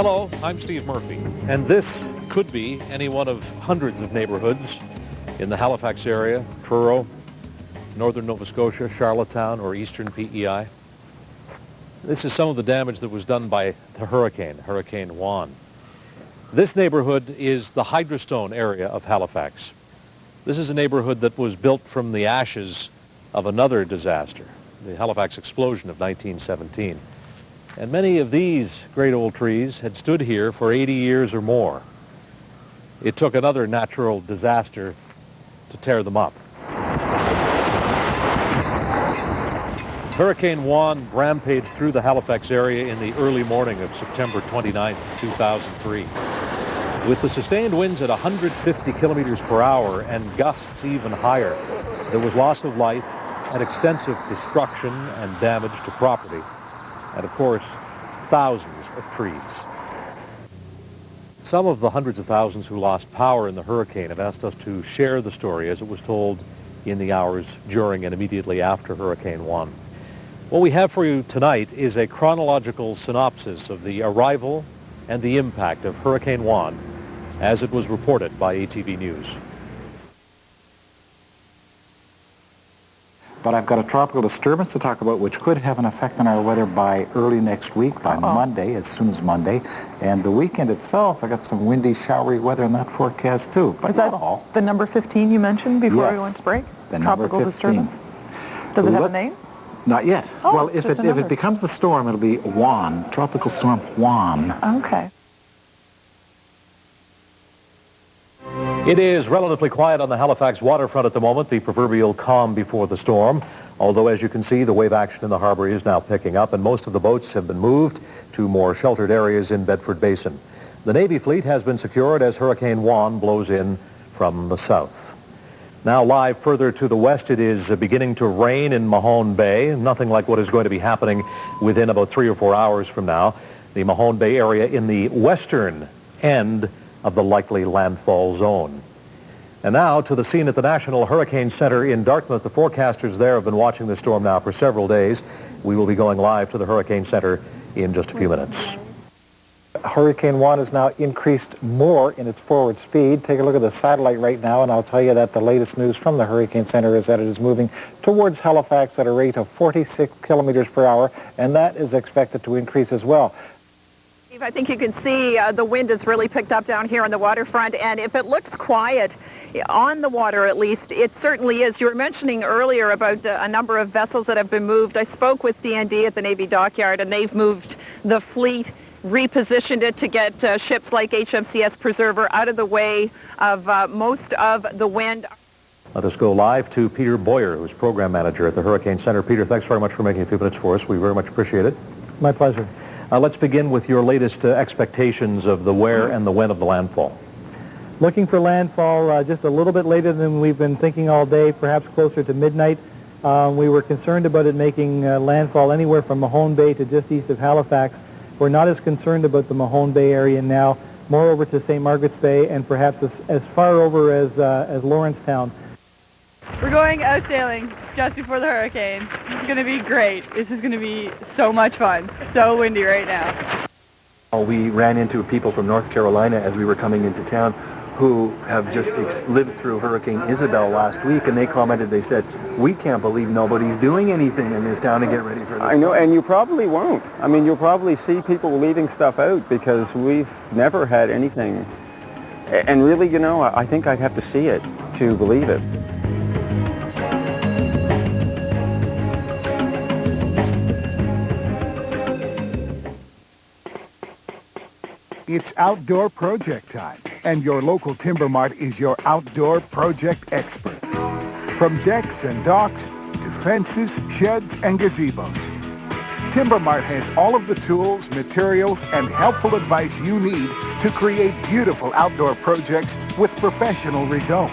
Hello, I'm Steve Murphy, and this could be any one of hundreds of neighborhoods in the Halifax area, Truro, northern Nova Scotia, Charlottetown, or eastern PEI. This is some of the damage that was done by the Hurricane Juan. This neighborhood is the Hydrostone area of Halifax. This is a neighborhood that was built from the ashes of another disaster, the Halifax explosion of 1917. And many of these great old trees had stood here for 80 years or more. It took another natural disaster to tear them up. Hurricane Juan rampaged through the Halifax area in the early morning of September 29, 2003. With the sustained winds at 150 kilometers per hour and gusts even higher, there was loss of life and extensive destruction and damage to property, and of course, thousands of trees. Some of the hundreds of thousands who lost power in the hurricane have asked us to share the story as it was told in the hours during and immediately after Hurricane Juan. What we have for you tonight is a chronological synopsis of the arrival and the impact of Hurricane Juan as it was reported by ATV News. But I've got a tropical disturbance to talk about which could have an effect on our weather by early next week, by Monday, as soon as Monday. And the weekend itself, I got some windy, showery weather in that forecast too. But is that all the number 15 you mentioned before yes, we went to break? The tropical number 15. Disturbance? Does it have a name? Not yet. Oh, well, if it becomes a storm, it'll be Juan, Tropical Storm Juan. Okay. It is relatively quiet on the Halifax waterfront at the moment, the proverbial calm before the storm. Although, as you can see, the wave action in the harbor is now picking up, and most of the boats have been moved to more sheltered areas in Bedford Basin. The Navy fleet has been secured as Hurricane Juan blows in from the south. Now, live further to the west, it is beginning to rain in Mahone Bay. Nothing like what is going to be happening within about 3 or 4 hours from now. The Mahone Bay area in the western end of the likely landfall zone. And now to the scene at the National Hurricane Center in Dartmouth. The forecasters there have been watching the storm now for several days. We will be going live to the Hurricane Center in just a few minutes. Hurricane Juan has now increased more in its forward speed. Take a look at the satellite right now, and I'll tell you that the latest news from the Hurricane Center is that it is moving towards Halifax at a rate of 46 kilometers per hour, and that is expected to increase as well. I think you can see the wind has really picked up down here on the waterfront, and if it looks quiet on the water at least, it certainly is. You were mentioning earlier about a number of vessels that have been moved. I spoke with DND at the Navy dockyard, and they've moved the fleet, repositioned it to get ships like HMCS Preserver out of the way of most of the wind. Let us go live to Peter Boyer, who's program manager at the Hurricane Center. Peter, thanks very much for making a few minutes for us. We very much appreciate it. My pleasure. Let's begin with your latest expectations of the where and the when of the landfall. Looking for landfall just a little bit later than we've been thinking all day, perhaps closer to midnight. We were concerned about it making landfall anywhere from Mahone Bay to just east of Halifax. We're not as concerned about the Mahone Bay area now, more over to St. Margaret's Bay and perhaps as far over as Lawrencetown. We're going out sailing just before the hurricane. It's going to be great. This is going to be so much fun. So windy right now. We ran into people from North Carolina as we were coming into town who have just lived through Hurricane Isabel last week, and they commented, they said, we can't believe nobody's doing anything in this town to get ready for this. I know, and you probably won't. I mean, you'll probably see people leaving stuff out because we've never had anything. And really, you know, I think I'd have to see it to believe it. It's outdoor project time, and your local Timber Mart is your outdoor project expert. From decks and docks to fences, sheds, and gazebos, Timber Mart has all of the tools, materials, and helpful advice you need to create beautiful outdoor projects with professional results.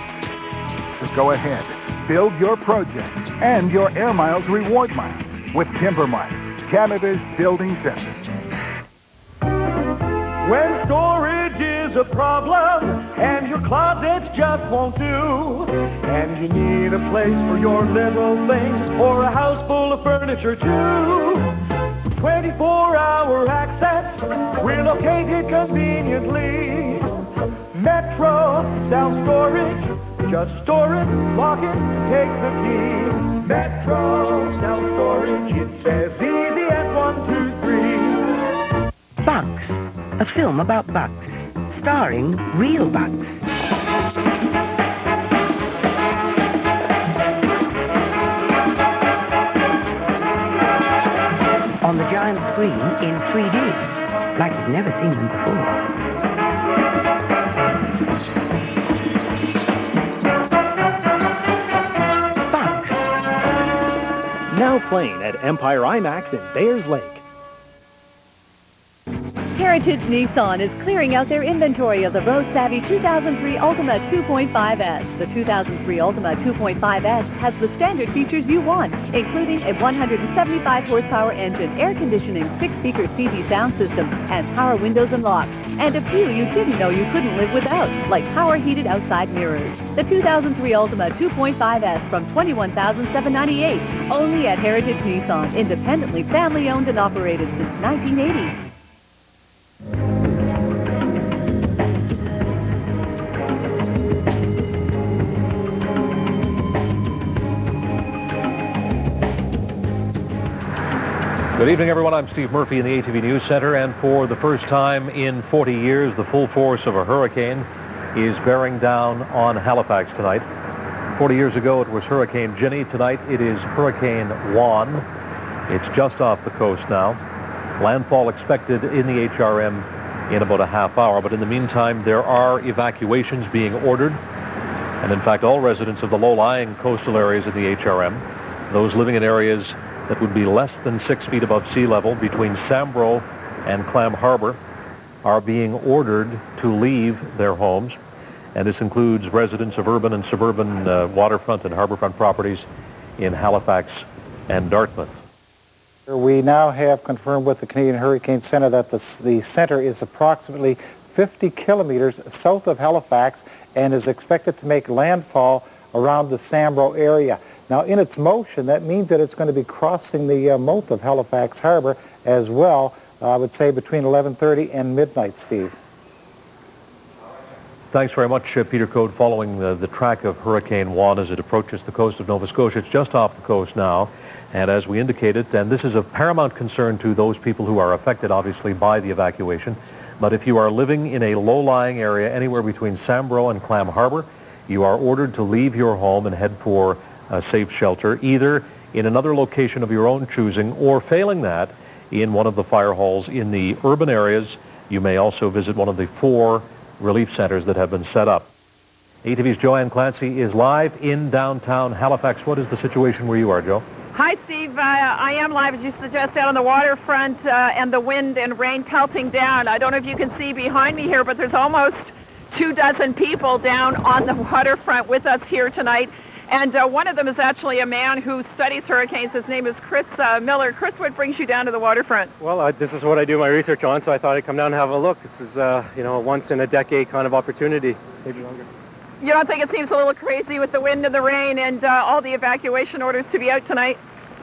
So go ahead, build your project and your Air Miles reward miles with Timber Mart, Canada's building center. When storage is a problem and your closets just won't do, and you need a place for your little things or a house full of furniture too, 24-hour access, we're located conveniently. Metro self-storage, just store it, lock it, take the key. Metro self-storage, it's as easy as 1, 2, 3. Bugs, a film about bugs, starring real bugs. On the giant screen in 3D, like you've never seen them before. Now playing at Empire IMAX in Bayers Lake. Heritage Nissan is clearing out their inventory of the road-savvy 2003 Ultima 2.5S. The 2003 Ultima 2.5S has the standard features you want, including a 175 horsepower engine, air conditioning, 6-speaker CD sound system, and power windows and locks, and a few you didn't know you couldn't live without, like power heated outside mirrors. The 2003 Ultima 2.5S from $21,798, only at Heritage Nissan, independently family-owned and operated since 1980. Good evening, everyone. I'm Steve Murphy in the ATV News Center, and for the first time in 40 years, the full force of a hurricane is bearing down on Halifax tonight. 40 years ago, it was Hurricane Ginny. Tonight, it is Hurricane Juan. It's just off the coast now. Landfall expected in the HRM in about a half hour, but in the meantime, there are evacuations being ordered. And in fact, all residents of the low-lying coastal areas in the HRM, those living in areas that would be less than 6 feet above sea level between Sambro and Clam Harbor, are being ordered to leave their homes. And this includes residents of urban and suburban waterfront and harborfront properties in Halifax and Dartmouth. We now have confirmed with the Canadian Hurricane Center that the center is approximately 50 kilometers south of Halifax and is expected to make landfall around the Sambro area. Now, in its motion, that means that it's going to be crossing the mouth of Halifax Harbor as well, I would say between 11:30 and midnight, Steve. Thanks very much, Peter Code, following the track of Hurricane Juan as it approaches the coast of Nova Scotia. It's just off the coast now, and as we indicated, and this is of paramount concern to those people who are affected, obviously, by the evacuation, but if you are living in a low-lying area anywhere between Sambro and Clam Harbor, you are ordered to leave your home and head for a safe shelter, either in another location of your own choosing, or failing that, in one of the fire halls in the urban areas. You may also visit one of the 4 relief centers that have been set up. ATV's Joanne Clancy is live in downtown Halifax. What is the situation where you are, Joe? Hi, Steve. I am live, as you suggest, out on the waterfront, and the wind and rain pelting down. I don't know if you can see behind me here, but there's almost 24 people down on the waterfront with us here tonight. And one of them is actually a man who studies hurricanes. His name is Chris Miller. Chris, what brings you down to the waterfront? Well, this is what I do my research on, so I thought I'd come down and have a look. This is, a once-in-a-decade kind of opportunity, maybe longer. You don't think it seems a little crazy with the wind and the rain and all the evacuation orders to be out tonight?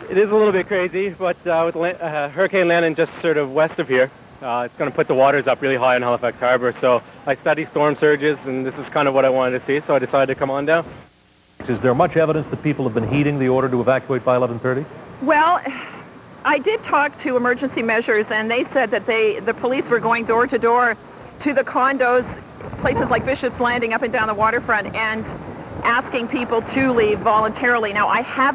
It is a little bit crazy, but with hurricane landing just sort of west of here, it's going to put the waters up really high in Halifax Harbor. So I study storm surges, and this is kind of what I wanted to see, so I decided to come on down. Is there much evidence that people have been heeding the order to evacuate by 11:30? Well, I did talk to emergency measures, and they said that the police were going door to door to the condos, places like Bishop's Landing up and down the waterfront, and asking people to leave voluntarily. Now, I have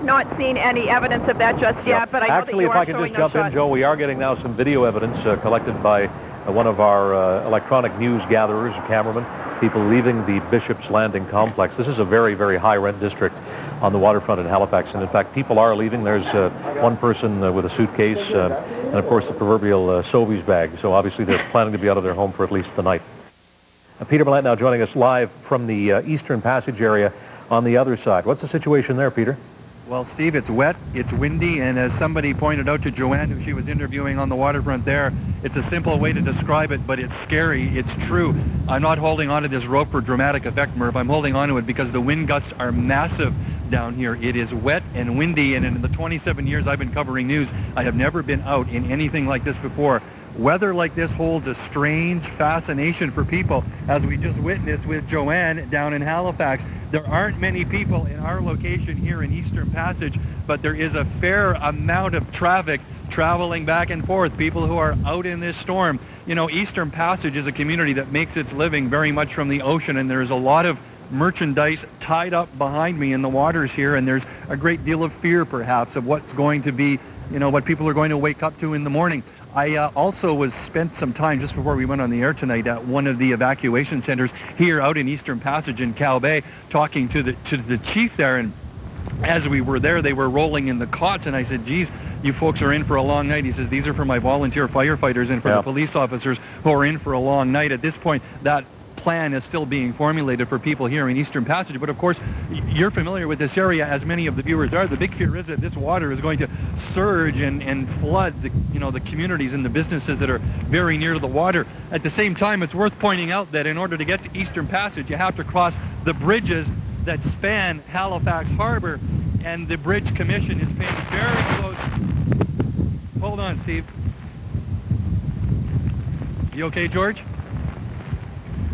not seen any evidence of that just yet, but I know actually, that you are if I showing can just jump in, Joe, we are getting now some video evidence collected by one of our electronic news gatherers, a cameraman, people leaving the Bishop's Landing complex. This is a very, very high-rent district on the waterfront in Halifax, and in fact, people are leaving. There's one person with a suitcase and, of course, the proverbial Sobeys bag. So obviously, they're planning to be out of their home for at least the night. Peter Millett now joining us live from the Eastern Passage area on the other side. What's the situation there, Peter? Well, Steve, it's wet, it's windy, and as somebody pointed out to Joanne, who she was interviewing on the waterfront there, it's a simple way to describe it, but it's scary. It's true. I'm not holding onto this rope for dramatic effect, Murph. I'm holding onto it because the wind gusts are massive. down here. It is wet and windy, and in the 27 years I've been covering news, I have never been out in anything like this before. Weather like this holds a strange fascination for people, as we just witnessed with Joanne down in Halifax. There aren't many people in our location here in Eastern Passage, but there is a fair amount of traffic traveling back and forth, people who are out in this storm. You know, Eastern Passage is a community that makes its living very much from the ocean, and there's a lot of merchandise tied up behind me in the waters here, and there's a great deal of fear perhaps of what's going to be, you know, what people are going to wake up to in the morning. I also spent some time just before we went on the air tonight at one of the evacuation centers here out in Eastern Passage in Cow Bay, talking to the chief there, and as we were there, they were rolling in the cots, and I said, geez, you folks are in for a long night. He says, these are for my volunteer firefighters and for the police officers who are in for a long night. At this point, that plan is still being formulated for people here in Eastern Passage, but of course you're familiar with this area, as many of the viewers are. The big fear is that this water is going to surge and flood the communities and the businesses that are very near to the water. At the same time, it's worth pointing out that in order to get to Eastern Passage, you have to cross the bridges that span Halifax Harbor, and the Bridge Commission is paying very close. Hold on, Steve. You okay, George?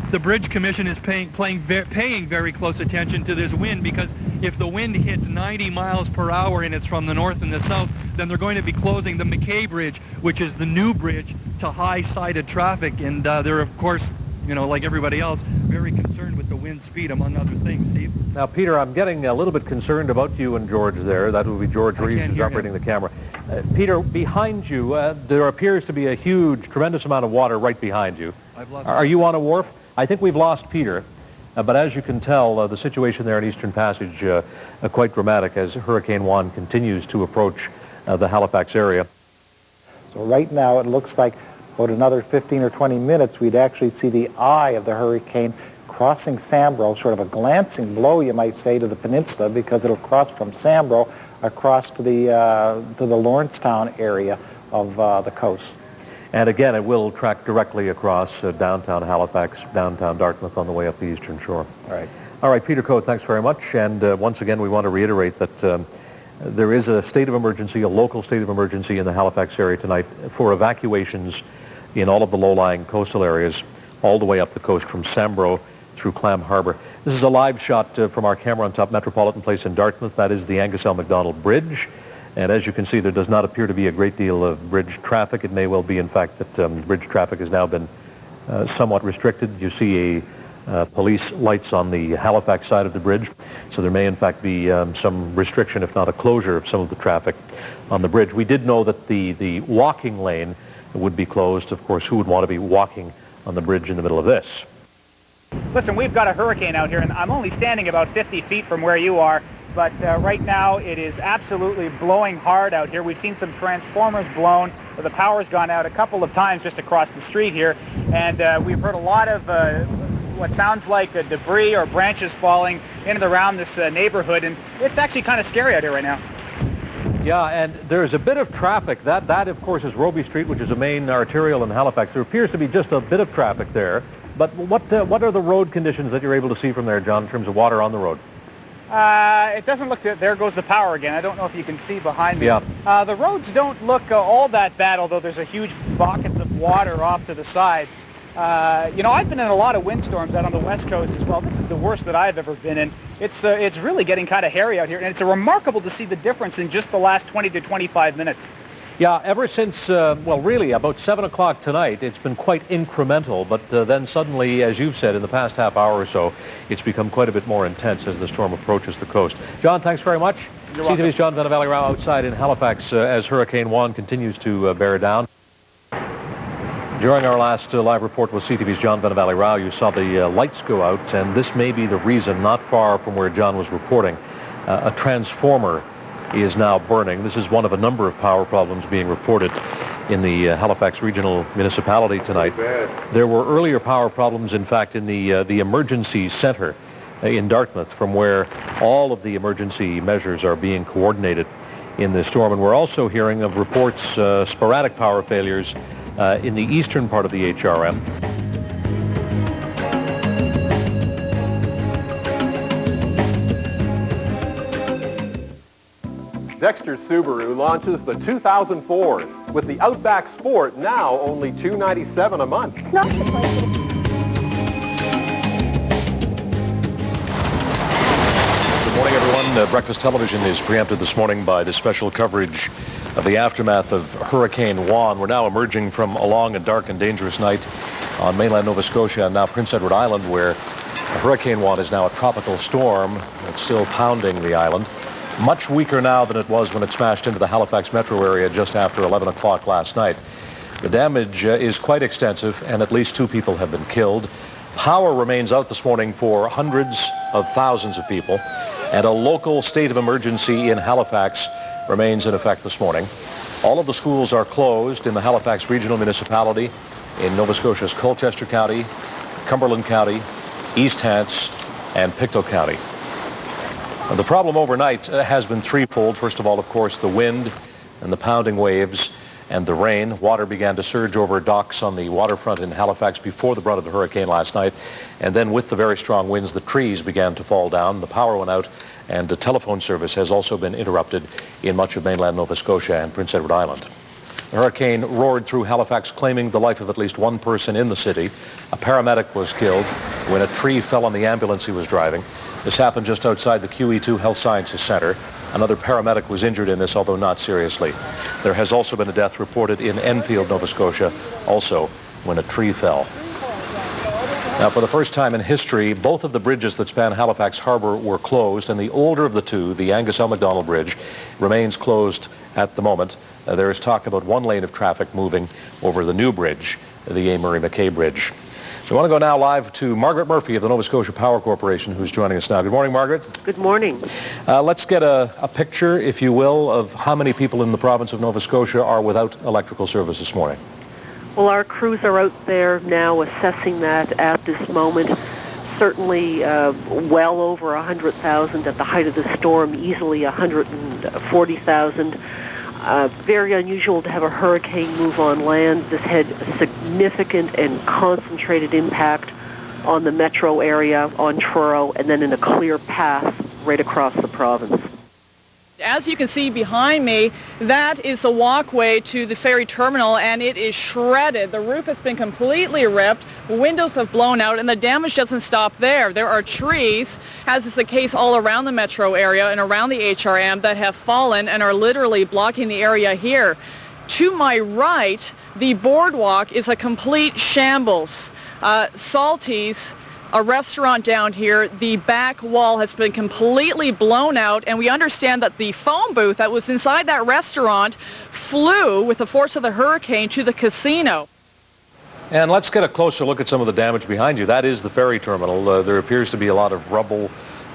The Bridge Commission is paying very close attention to this wind, because if the wind hits 90 miles per hour and it's from the north and the south, then they're going to be closing the McKay Bridge, which is the new bridge, to high-sided traffic. And they're, of course, you know, like everybody else, very concerned with the wind speed, among other things. Steve? Now, Peter, I'm getting a little bit concerned about you and George there. That would be George Reeves who's operating the camera. Peter, behind you, there appears to be a huge, tremendous amount of water right behind you. Are you on a wharf? I think we've lost Peter, but as you can tell, the situation there in Eastern Passage quite dramatic as Hurricane Juan continues to approach the Halifax area. So right now it looks like about another 15 or 20 minutes we'd actually see the eye of the hurricane crossing Sambro, sort of a glancing blow, you might say, to the peninsula, because it'll cross from Sambro across to the Lawrencetown area of the coast. And again, it will track directly across downtown Halifax, downtown Dartmouth on the way up the eastern shore. All right, Peter Coate, thanks very much. And once again, we want to reiterate that there is a state of emergency, a local state of emergency in the Halifax area tonight for evacuations in all of the low-lying coastal areas, all the way up the coast from Sambro through Clam Harbour. This is a live shot from our camera on top Metropolitan Place in Dartmouth. That is the Angus L. MacDonald Bridge. And as you can see, there does not appear to be a great deal of bridge traffic. It may well be, in fact, that bridge traffic has now been somewhat restricted. You see police lights on the Halifax side of the bridge. So there may, in fact, be some restriction, if not a closure, of some of the traffic on the bridge. We did know that the walking lane would be closed. Of course, who would want to be walking on the bridge in the middle of this? Listen, we've got a hurricane out here, and I'm only standing about 50 feet from where you are. But right now it is absolutely blowing hard out here. We've seen some transformers blown. The power's gone out a couple of times just across the street here. And we've heard a lot of what sounds like debris or branches falling in and around this neighborhood. And it's actually kind of scary out here right now. Yeah, and there's a bit of traffic. That of course, is Roby Street, which is a main arterial in Halifax. There appears to be just a bit of traffic there. But what are the road conditions that you're able to see from there, John, in terms of water on the road? It doesn't look, there goes the power again. I don't know if you can see behind me. Yeah. The roads don't look all that bad, although there's a huge buckets of water off to the side. You know, I've been in a lot of windstorms out on the west coast as well. This is the worst that I've ever been in. It's really getting kind of hairy out here, and it's remarkable to see the difference in just the last 20 to 25 minutes. Yeah, ever since, well, really, about 7 o'clock tonight, it's been quite incremental, but then suddenly, as you've said, in the past half hour or so, it's become quite a bit more intense as the storm approaches the coast. John, thanks very much. You're welcome. CTV's John Vanavalley-Rao outside in Halifax as Hurricane Juan continues to bear down. During our last live report with CTV's John Vanavalley-Rao, you saw the lights go out, and this may be the reason, not far from where John was reporting, a transformer is now burning. This is one of a number of power problems being reported in the Halifax Regional Municipality tonight. There were earlier power problems, in fact, in the emergency center in Dartmouth, from where all of the emergency measures are being coordinated in this storm. And we're also hearing of reports, sporadic power failures in the eastern part of the HRM. Dexter Subaru launches the 2004 with the Outback Sport now only $297 a month. Good morning, everyone. Breakfast television is preempted this morning by the special coverage of the aftermath of Hurricane Juan. We're now emerging from a long and dark and dangerous night on mainland Nova Scotia and now Prince Edward Island, where Hurricane Juan is now a tropical storm that's still pounding the island. Much weaker now than it was when it smashed into the Halifax metro area just after 11 o'clock last night. The damage is quite extensive, and at least 2 people have been killed. Power remains out this morning for hundreds of thousands of people, and a local state of emergency in Halifax remains in effect this morning. All of the schools are closed in the Halifax Regional Municipality, in Nova Scotia's Colchester County, Cumberland County, East Hants, and Pictou County. The problem overnight has been threefold. First of all, of course, the wind and the pounding waves and the rain. Water began to surge over docks on the waterfront in Halifax before the brunt of the hurricane last night. And then with the very strong winds, the trees began to fall down. The power went out, and the telephone service has also been interrupted in much of mainland Nova Scotia and Prince Edward Island. The hurricane roared through Halifax, claiming the life of at least 1 person in the city. A paramedic was killed when a tree fell on the ambulance he was driving. This happened just outside the QE2 Health Sciences Center. Another paramedic was injured in this, although not seriously. There has also been a death reported in Enfield, Nova Scotia, also when a tree fell. Now, for the first time in history, both of the bridges that span Halifax Harbour were closed, and the older of the two, the Angus L. MacDonald Bridge, remains closed at the moment. There is talk about 1 lane of traffic moving over the new bridge, the A. Murray McKay Bridge. So I want to go now live to Margaret Murphy of the Nova Scotia Power Corporation, who's joining us now. Good morning, Margaret. Good morning. Let's get a picture, if you will, of how many people in the province of Nova Scotia are without electrical service this morning. Well, our crews are out there now assessing that at this moment. Certainly well over 100,000 at the height of the storm, easily 140,000. Very unusual to have a hurricane move on land. This had a significant and concentrated impact on the metro area, on Truro, and then in a clear path right across the province. As you can see behind me, that is the walkway to the ferry terminal, and it is shredded. The roof has been completely ripped, windows have blown out, and the damage doesn't stop there. There are trees, as is the case all around the metro area and around the HRM, that have fallen and are literally blocking the area here. To my right, the boardwalk is a complete shambles. Salty's, a restaurant down here, the back wall has been completely blown out, and we understand that the phone booth that was inside that restaurant flew with the force of the hurricane to the casino. And let's get a closer look at some of the damage behind you. That is the ferry terminal. There appears to be a lot of rubble,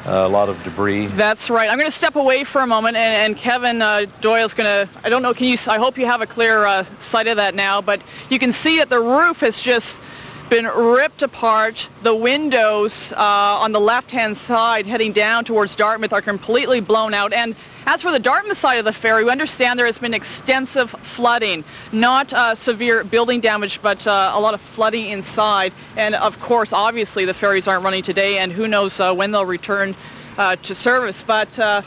a lot of debris. That's right. I'm going to step away for a moment, and Kevin Doyle's going to, I don't know, I hope you have a clear sight of that now, but you can see that the roof has just been ripped apart. The windows on the left-hand side heading down towards Dartmouth are completely blown out. And as for the Dartmouth side of the ferry, we understand there has been extensive flooding, not severe building damage, but a lot of flooding inside. And of course, obviously, the ferries aren't running today, and who knows when they'll return to service. But the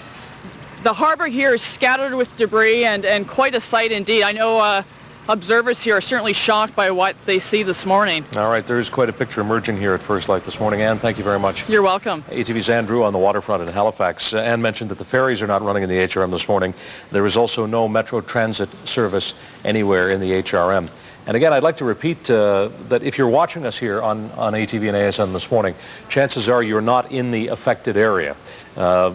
harbor here is scattered with debris, and quite a sight indeed. I know observers here are certainly shocked by what they see this morning. All right, there is quite a picture emerging here at First Light this morning. Ann, thank you very much. You're welcome. ATV's Ann Drew on the waterfront in Halifax. Ann mentioned that the ferries are not running in the HRM this morning. There is also no Metro Transit service anywhere in the HRM. And again, I'd like to repeat that if you're watching us here on ATV and ASN this morning, chances are you're not in the affected area.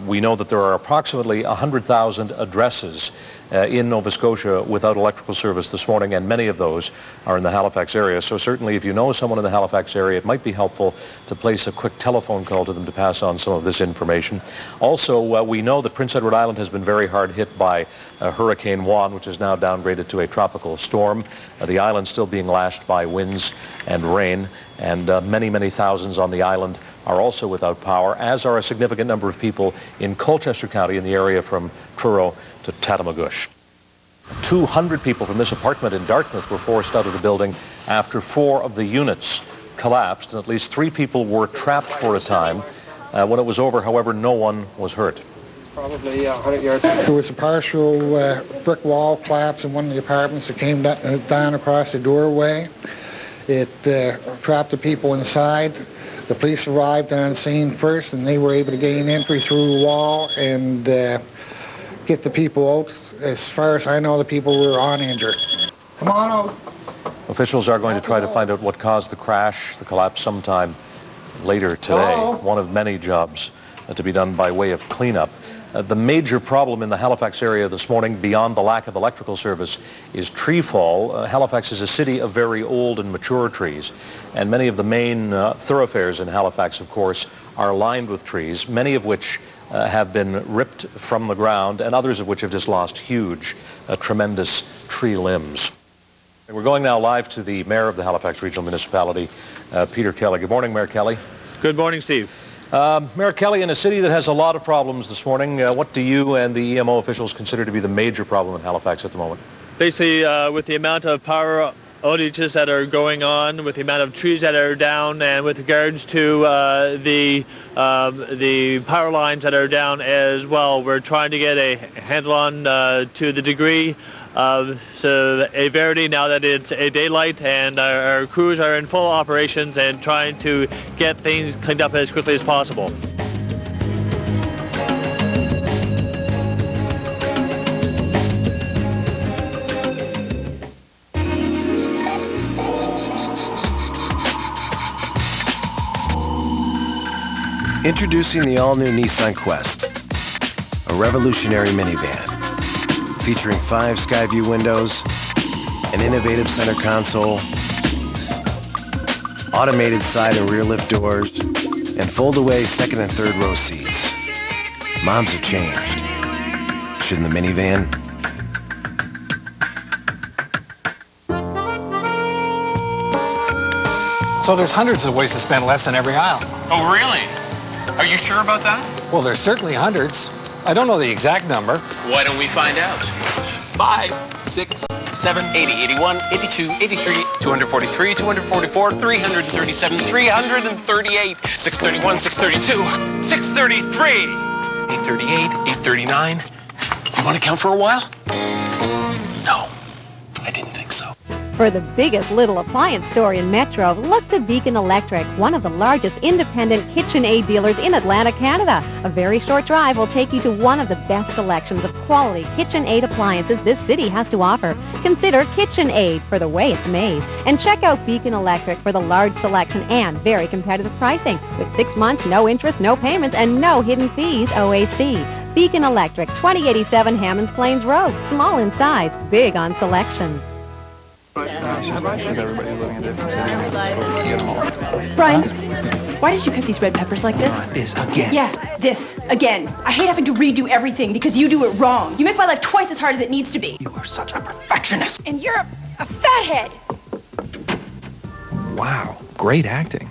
We know that there are approximately 100,000 addresses in Nova Scotia without electrical service this morning, and many of those are in the Halifax area. So certainly if you know someone in the Halifax area, it might be helpful to place a quick telephone call to them to pass on some of this information. Also, we know that Prince Edward Island has been very hard hit by Hurricane Juan, which is now downgraded to a tropical storm. The island still being lashed by winds and rain, and many, many thousands on the island are also without power, as are a significant number of people in Colchester County in the area from Truro to Tatamagouche. 200 people from this apartment in Dartmouth were forced out of the building after 4 of the units collapsed, and at least 3 people were trapped for a time. When it was over, however, no one was hurt. Probably 100 yards. There was a partial brick wall collapse in one of the apartments that came down across the doorway. It trapped the people inside. The police arrived on scene first, and they were able to gain entry through the wall and get the people out. As far as I know, the people were uninjured. Come on out. Officials are going to try to find out what caused the crash, the collapse sometime later today. One of many jobs to be done by way of cleanup. The major problem in the Halifax area this morning, beyond the lack of electrical service, is tree fall. Halifax is a city of very old and mature trees, and many of the main thoroughfares in Halifax, of course, are lined with trees, many of which have been ripped from the ground, and others of which have just lost huge, tremendous tree limbs. We're going now live to the Mayor of the Halifax Regional Municipality, Peter Kelly. Good morning, Mayor Kelly. Good morning, Steve. Mayor Kelly, in a city that has a lot of problems this morning, what do you and the EMO officials consider to be the major problem in Halifax at the moment? Basically, with the amount of power outages that are going on, with the amount of trees that are down, and with regards to the power lines that are down as well, we're trying to get a handle on to the degree of severity now that it's a daylight, and our crews are in full operations and trying to get things cleaned up as quickly as possible. Introducing the all-new Nissan Quest, a revolutionary minivan featuring 5 Skyview windows, an innovative center console, automated side and rear lift doors, and fold-away second and third row seats. Moms have changed. Shouldn't the minivan? So there's hundreds of ways to spend less than every aisle. Oh, really? Are you sure about that? Well, there's certainly hundreds. I don't know the exact number. Why don't we find out? 5, 6, 7, 80, 81, 82, 83, 243, 244, 337, 338, 631, 632, 633, 838, 839. You want to count for a while? No, I didn't think so. For the biggest little appliance store in Metro, look to Beacon Electric, one of the largest independent KitchenAid dealers in Atlantic, Canada. A very short drive will take you to one of the best selections of quality KitchenAid appliances this city has to offer. Consider KitchenAid for the way it's made. And check out Beacon Electric for the large selection and very competitive pricing. With 6 months, no interest, no payments, and no hidden fees, OAC. Beacon Electric, 2087 Hammonds Plains Road. Small in size, big on selection. Brian, why did you cook these red peppers like this? This again. Yeah, this again. I hate having to redo everything because you do it wrong. You make my life twice as hard as it needs to be. You are such a perfectionist. And you're a fathead. Wow, great acting.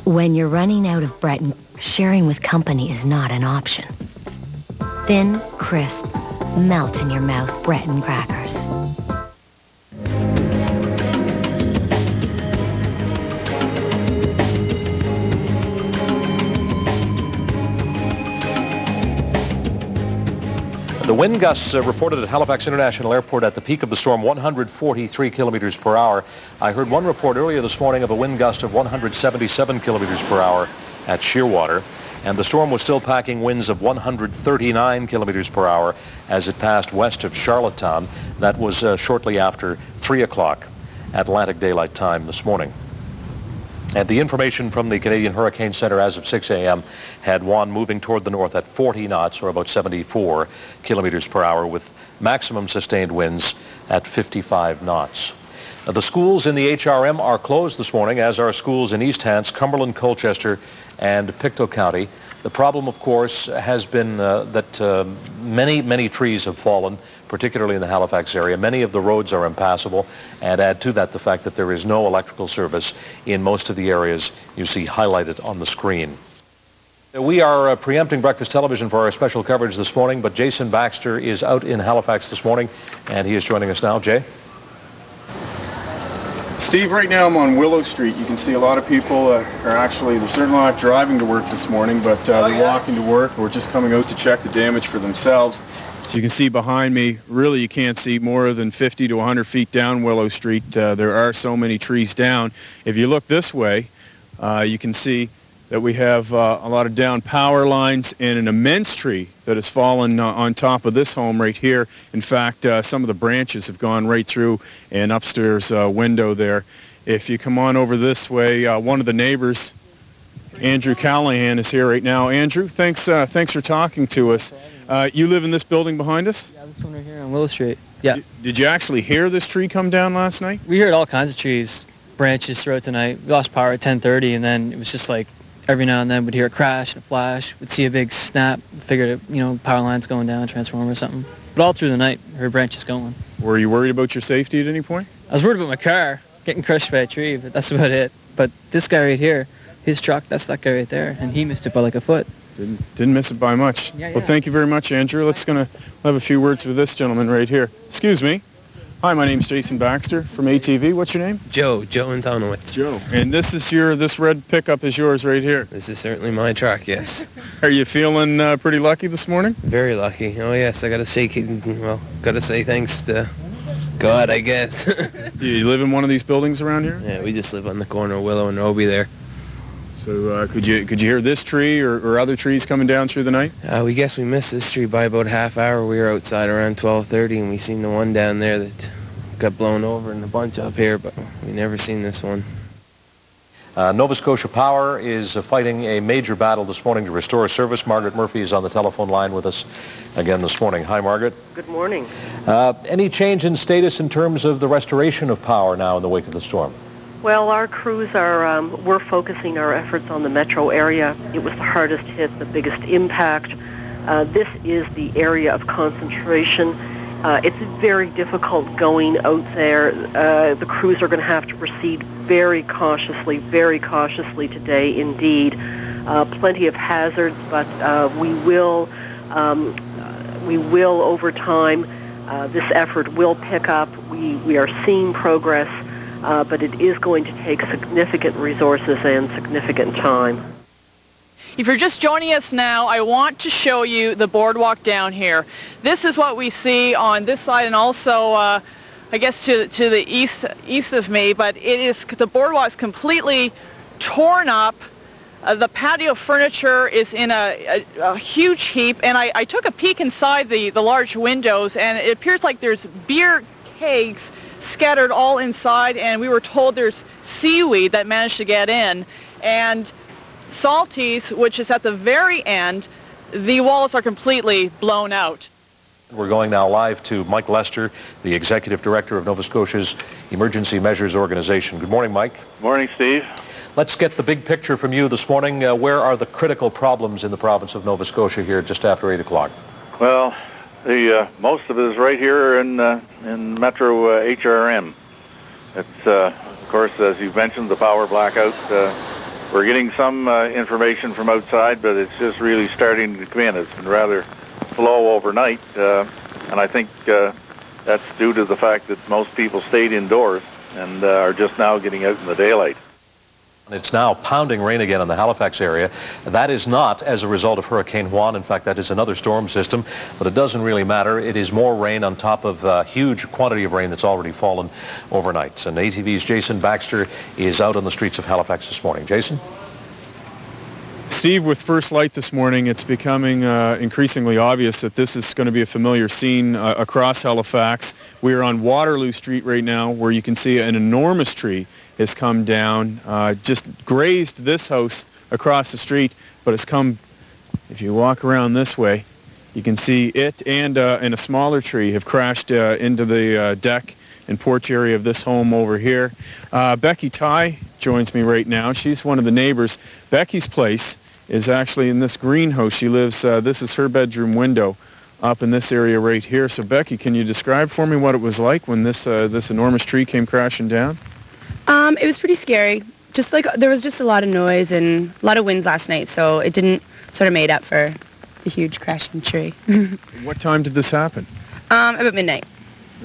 When you're running out of Breton, sharing with company is not an option. Thin, crisp, melt in your mouth Breton crackers. The wind gusts reported at Halifax International Airport at the peak of the storm 143 kilometers per hour. I heard one report earlier this morning of a wind gust of 177 kilometers per hour at Shearwater. And the storm was still packing winds of 139 kilometers per hour as it passed west of Charlottetown. That was shortly after 3 o'clock Atlantic Daylight Time this morning. And the information from the Canadian Hurricane Center as of 6 a.m. had Juan moving toward the north at 40 knots, or about 74 kilometers per hour, with maximum sustained winds at 55 knots. The schools in the HRM are closed this morning, as are schools in East Hants, Cumberland, Colchester, and Pictou County. The problem, of course, has been that many trees have fallen, particularly in the Halifax area. Many of the roads are impassable, and add to that the fact that there is no electrical service in most of the areas you see highlighted on the screen. We are preempting Breakfast Television for our special coverage this morning, but Jason Baxter is out in Halifax this morning, and he is joining us now. Jay? Steve, right now I'm on Willow Street. You can see a lot of people are actually, they're certainly not driving to work this morning, but they're walking to work or just coming out to check the damage for themselves. So you can see behind me, really you can't see more than 50 to 100 feet down Willow Street. There are so many trees down. If you look this way, you can see that we have a lot of down power lines and an immense tree that has fallen on top of this home right here. In fact, some of the branches have gone right through an upstairs window there. If you come on over this way, one of the neighbors, Andrew Callahan, is here right now. Andrew, thanks for talking to us. You live in this building behind us? Yeah, this one right here on Willow Street. Yeah. Did you actually hear this tree come down last night? We heard all kinds of trees, branches throughout the night. We lost power at 10:30, and then it was just like every now and then we'd hear a crash and a flash. We'd see a big snap, figured, power lines going down, transformer or something. But all through the night, heard branches going. Were you worried about your safety at any point? I was worried about my car getting crushed by a tree, but that's about it. But this guy right here, his truck, that's that guy right there, and he missed it by like a foot. Didn't miss it by much. Yeah. Well, thank you very much, Andrew. We'll have a few words with this gentleman right here. Excuse me. Hi, my name's Jason Baxter from ATV. What's your name? Joe Antonowitz. Joe. And this red pickup is yours right here. This is certainly my truck, yes. Are you feeling pretty lucky this morning? Very lucky. Oh yes, I gotta say thanks to God, I guess. Do you live in one of these buildings around here? Yeah, we just live on the corner of Willow and Roby there. So could you hear this tree or other trees coming down through the night? We guess we missed this tree by about a half hour. We were outside around 12:30 and we seen the one down there that got blown over and a bunch up here, but we never seen this one. Nova Scotia Power is fighting a major battle this morning to restore service. Margaret Murphy is on the telephone line with us again this morning. Hi, Margaret. Good morning. Any change in status in terms of the restoration of power now in the wake of the storm? Well, our crews we're focusing our efforts on the metro area. It was the hardest hit, the biggest impact. This is the area of concentration. It's very difficult going out there. The crews are going to have to proceed very cautiously today indeed. Plenty of hazards, but we will over time, this effort will pick up. We are seeing progress. But it is going to take significant resources and significant time. If you're just joining us now, I want to show you the boardwalk down here. This is what we see on this side and also, I guess, to the east of me, but the boardwalk is completely torn up. The patio furniture is in a huge heap, and I took a peek inside the large windows, and it appears like there's beer kegs scattered all inside, and we were told there's seaweed that managed to get in. And Salties, which is at the very end, the walls are completely blown out. We're going now live to Mike Lester, the Executive Director of Nova Scotia's Emergency Measures Organization. Good morning, Mike. Morning, Steve. Let's get the big picture from you this morning. Where are the critical problems in the province of Nova Scotia here just after 8 o'clock? Well, most of it is right here in Metro HRM. It's, of course, as you mentioned, the power blackout. We're getting some information from outside, but it's just really starting to come in. It's been rather slow overnight, and I think that's due to the fact that most people stayed indoors and are just now getting out in the daylight. It's now pounding rain again in the Halifax area. That is not as a result of Hurricane Juan. In fact, that is another storm system, but it doesn't really matter. It is more rain on top of a huge quantity of rain that's already fallen overnight. And ATV's Jason Baxter is out on the streets of Halifax this morning. Jason? Steve, with First Light this morning, it's becoming increasingly obvious that this is going to be a familiar scene across Halifax. We are on Waterloo Street right now, where you can see an enormous tree has come down, just grazed this house across the street, but it's come, if you walk around this way, you can see it and a smaller tree have crashed into the deck and porch area of this home over here. Becky Ty joins me right now. She's one of the neighbors. Becky's place is actually in this greenhouse. She lives, this is her bedroom window up in this area right here. So Becky, can you describe for me what it was like when this enormous tree came crashing down? It was pretty scary. Just like there was just a lot of noise and a lot of winds last night, so it didn't sort of made up for the huge crashing tree. What time did this happen? About midnight.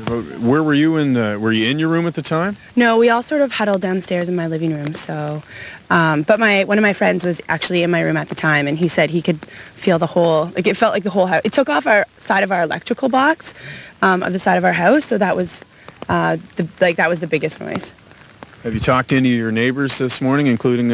Where were you were you in your room at the time? No, we all sort of huddled downstairs in my living room. So, but one of my friends was actually in my room at the time, and he said he could feel the whole, like it felt like the whole house. It took off our side of our electrical box, of the side of our house. So that was, that was the biggest noise. Have you talked to any of your neighbors this morning, including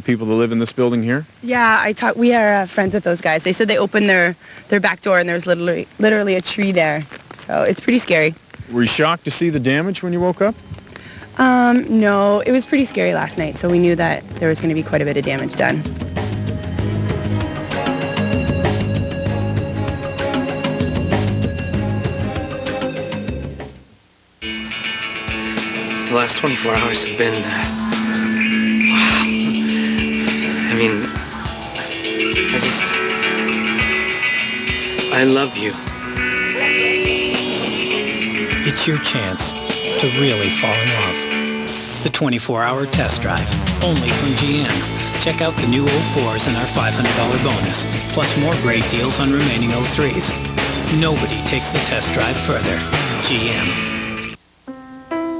people that live in this building here? Yeah, we are friends with those guys. They said they opened their back door and there's literally a tree there. So it's pretty scary. Were you shocked to see the damage when you woke up? No, it was pretty scary last night, so we knew that there was going to be quite a bit of damage done. The last 24 hours have been, wow. I mean, I love you. It's your chance to really fall in love. The 24-hour test drive, only from GM. Check out the new 04s and our $500 bonus, plus more great deals on remaining 03s. Nobody takes the test drive further. GM.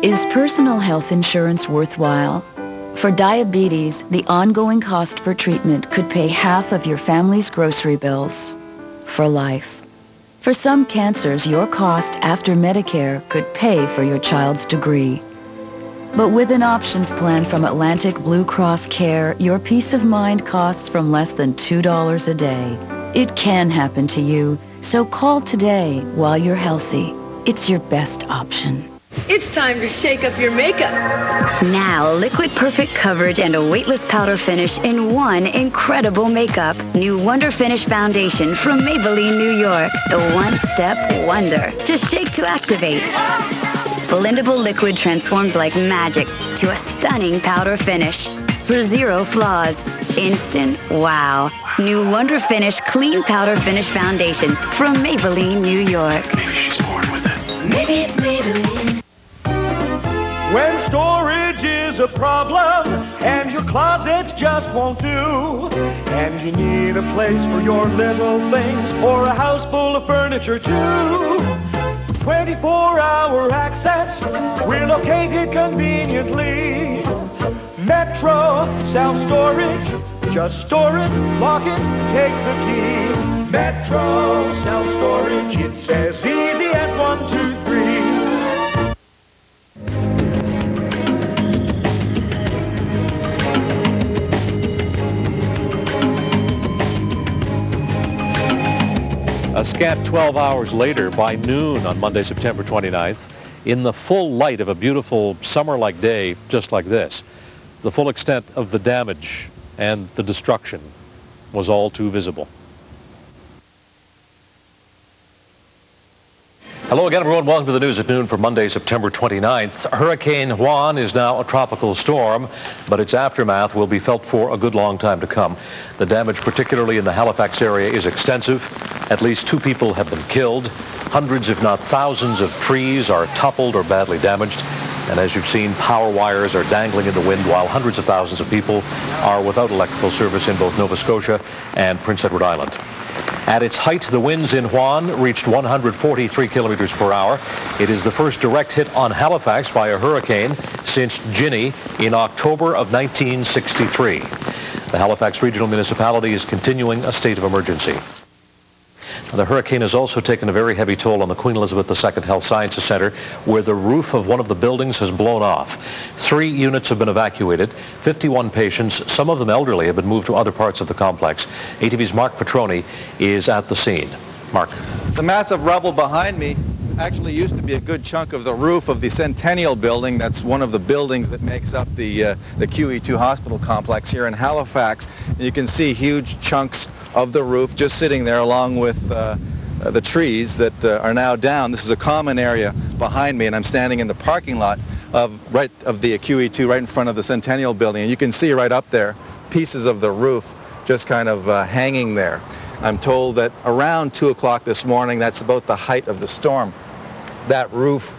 Is personal health insurance worthwhile? For diabetes, the ongoing cost for treatment could pay half of your family's grocery bills for life. For some cancers, your cost after Medicare could pay for your child's degree. But with an options plan from Atlantic Blue Cross Care, your peace of mind costs from less than $2 a day. It can happen to you, so call today while you're healthy. It's your best option. It's time to shake up your makeup. Now, liquid perfect coverage and a weightless powder finish in one incredible makeup. New Wonder Finish Foundation from Maybelline, New York. The one-step wonder. Just shake to activate. Blendable liquid transforms like magic to a stunning powder finish. For zero flaws. Instant wow. New Wonder Finish Clean Powder Finish Foundation from Maybelline, New York. Maybe she's born with it. Maybe it's Maybelline. When storage is a problem and your closets just won't do, and you need a place for your little things or a house full of furniture too, 24-hour access, we're located conveniently. Metro self-storage, just store it, lock it, take the key. Metro self-storage, it's as easy as 1, 2, 3. A scant 12 hours later, by noon on Monday, September 29th, in the full light of a beautiful summer-like day just like this, the full extent of the damage and the destruction was all too visible. Hello again, everyone. Welcome to the news at noon for Monday, September 29th. Hurricane Juan is now a tropical storm, but its aftermath will be felt for a good long time to come. The damage, particularly in the Halifax area, is extensive. At least 2 people have been killed. Hundreds, if not thousands, of trees are toppled or badly damaged. And as you've seen, power wires are dangling in the wind, while hundreds of thousands of people are without electrical service in both Nova Scotia and Prince Edward Island. At its height, the winds in Juan reached 143 kilometers per hour. It is the first direct hit on Halifax by a hurricane since Ginny in October of 1963. The Halifax Regional Municipality is continuing a state of emergency. The hurricane has also taken a very heavy toll on the Queen Elizabeth II Health Sciences Center, where the roof of one of the buildings has blown off. 3 units have been evacuated. 51 patients, some of them elderly, have been moved to other parts of the complex. ATV's Mark Petroni is at the scene. Mark. The massive rubble behind me actually used to be a good chunk of the roof of the Centennial Building. That's one of the buildings that makes up the QE2 hospital complex here in Halifax. And you can see huge chunks of the roof just sitting there along with the trees that are now down. This is a common area behind me, and I'm standing in the parking lot of the QE2 right in front of the Centennial Building. And you can see right up there pieces of the roof just kind of hanging there. I'm told that around 2 o'clock this morning, that's about the height of the storm, that roof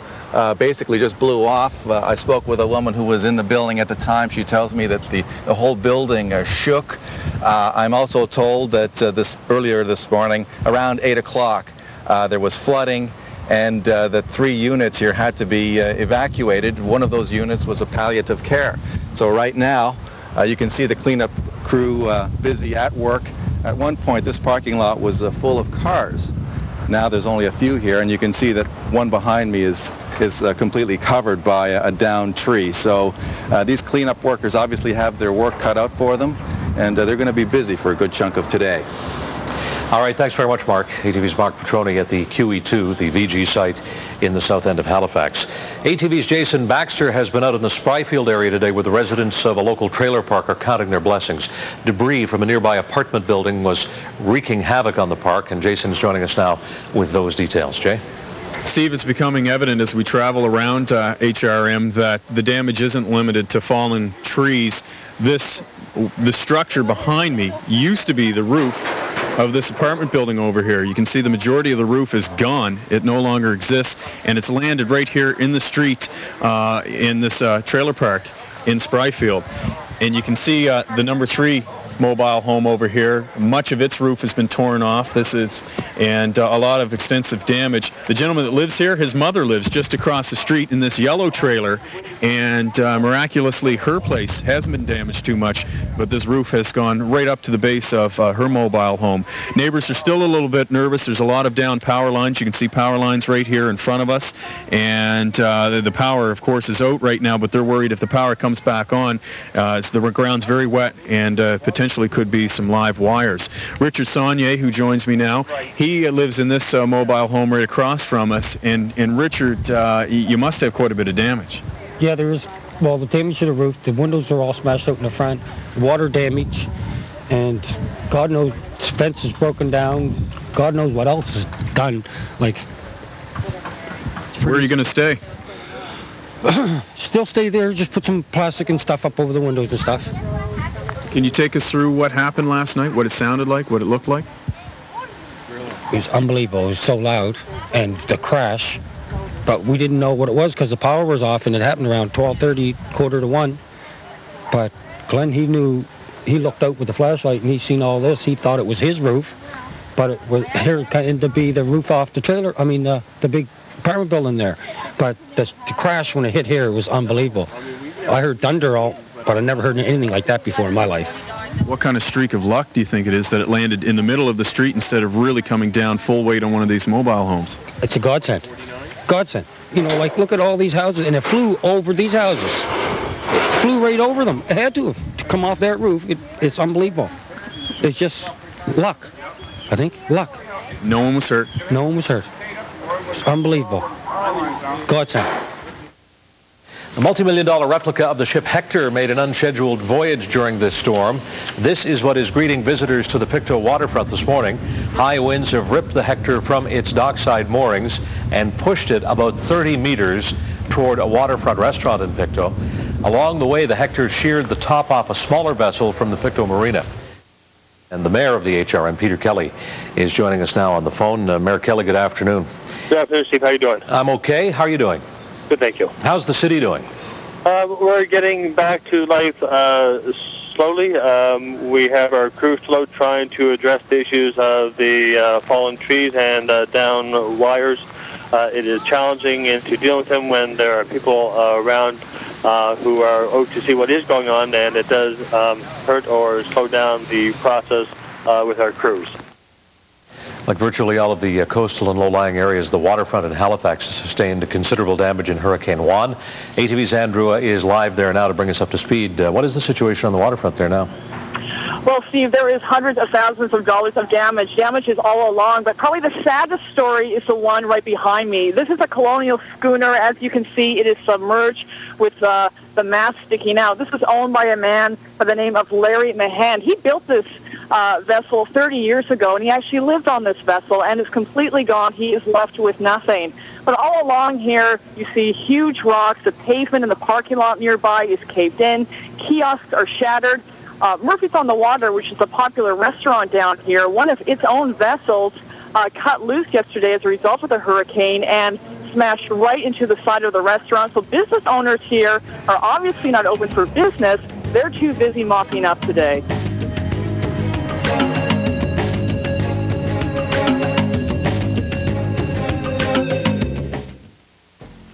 basically just blew off. I spoke with a woman who was in the building at the time. She tells me that the whole building shook. I'm also told that earlier this morning, around 8 o'clock, there was flooding and the 3 units here had to be evacuated. One of those units was a palliative care. So right now, you can see the cleanup crew busy at work. At one point, this parking lot was full of cars. Now there's only a few here, and you can see that one behind me is completely covered by a downed tree. So these cleanup workers obviously have their work cut out for them, and they're going to be busy for a good chunk of today. All right, thanks very much, Mark. ATV's Mark Petroni at the QE2, the VG site in the south end of Halifax. ATV's Jason Baxter has been out in the Spryfield area today where the residents of a local trailer park are counting their blessings. Debris from a nearby apartment building was wreaking havoc on the park, and Jason's joining us now with those details. Jay? Steve, it's becoming evident as we travel around HRM that the damage isn't limited to fallen trees. The structure behind me used to be the roof of this apartment building over here. You can see the majority of the roof is gone. It no longer exists, and it's landed right here in the street in this trailer park in Spryfield. And you can see the number 3 mobile home over here. Much of its roof has been torn off. And a lot of extensive damage. The gentleman that lives here, his mother lives just across the street in this yellow trailer, and miraculously her place hasn't been damaged too much, but this roof has gone right up to the base of her mobile home. Neighbors are still a little bit nervous. There's a lot of down power lines. You can see power lines right here in front of us, and the power, of course, is out right now, but they're worried if the power comes back on, the ground's very wet, and potentially could be some live wires. Richard Saunier, who joins me now, he lives in this mobile home right across from us, and Richard, you must have quite a bit of damage. Yeah, there is. Well, the damage to the roof, the windows are all smashed out in the front, water damage, and God knows the fence is broken down. God knows what else is done. Like, where are you going to stay? Still stay there, just put some plastic and stuff up over the windows and stuff. Can you take us through what happened last night, what it sounded like, what it looked like? It was unbelievable. It was so loud, and the crash, but we didn't know what it was because the power was off, and it happened around 12:30, 12:45. But Glenn, he knew, he looked out with the flashlight, and he seen all this. He thought it was his roof, but it was here to be the roof off the trailer. I mean, the big apartment building there. But the crash when it hit here was unbelievable. I heard thunder, but I never heard anything like that before in my life. What kind of streak of luck do you think it is that it landed in the middle of the street instead of really coming down full weight on one of these mobile homes? It's a godsend. Godsend. You know, like, look at all these houses, and it flew over these houses. It flew right over them. It had to come off that roof. It's unbelievable. It's just luck, I think. Luck. No one was hurt? No one was hurt. It's unbelievable. Godsend. A multi-million-dollar replica of the ship Hector made an unscheduled voyage during this storm. This is what is greeting visitors to the Pictou waterfront this morning. High winds have ripped the Hector from its dockside moorings and pushed it about 30 meters toward a waterfront restaurant in Pictou. Along the way, the Hector sheared the top off a smaller vessel from the Pictou Marina. And the mayor of the HRM, Peter Kelly, is joining us now on the phone. Mayor Kelly, good afternoon. Good afternoon, Steve. How are you doing? I'm okay. How are you doing? Good, thank you. How's the city doing? We're getting back to life slowly. We have our crew float trying to address the issues of the fallen trees and down wires. It is challenging to deal with them when there are people around who are out to see what is going on, and it does hurt or slow down the process with our crews. Like virtually all of the coastal and low-lying areas, the waterfront in Halifax sustained considerable damage in Hurricane Juan. ATV's Andrew is live there now to bring us up to speed. What is the situation on the waterfront there now? Well, Steve, there is hundreds of thousands of dollars of damage. Damage is all along, but probably the saddest story is the one right behind me. This is a colonial schooner. As you can see, it is submerged with the mast sticking out. This was owned by a man by the name of Larry Mahan. He built this vessel 30 years ago, and he actually lived on this vessel, and it's completely gone. He is left with nothing. But all along here, you see huge rocks. The pavement in the parking lot nearby is caved in. Kiosks are shattered. Murphy's on the Water, which is a popular restaurant down here, one of its own vessels cut loose yesterday as a result of the hurricane and smashed right into the side of the restaurant. So business owners here are obviously not open for business. They're too busy mopping up today.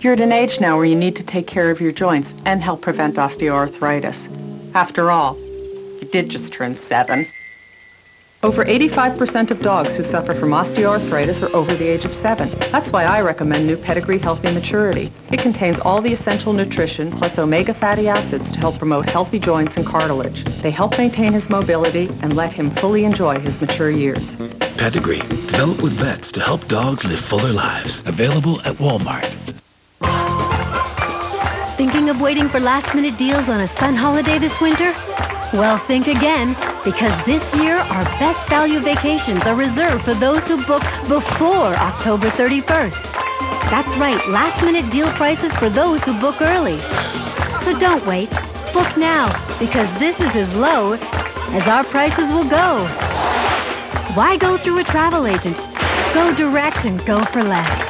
You're at an age now where you need to take care of your joints and help prevent osteoarthritis. After all, you did just turn 7. Over 85% of dogs who suffer from osteoarthritis are over the age of 7. That's why I recommend new Pedigree Healthy Maturity. It contains all the essential nutrition plus omega fatty acids to help promote healthy joints and cartilage. They help maintain his mobility and let him fully enjoy his mature years. Pedigree, developed with vets to help dogs live fuller lives. Available at Walmart. Thinking of waiting for last-minute deals on a sun holiday this winter? Well, think again, because this year our best value vacations are reserved for those who book before October 31st. That's right, last-minute deal prices for those who book early. So don't wait. Book now, because this is as low as our prices will go. Why go through a travel agent? Go direct and go for less.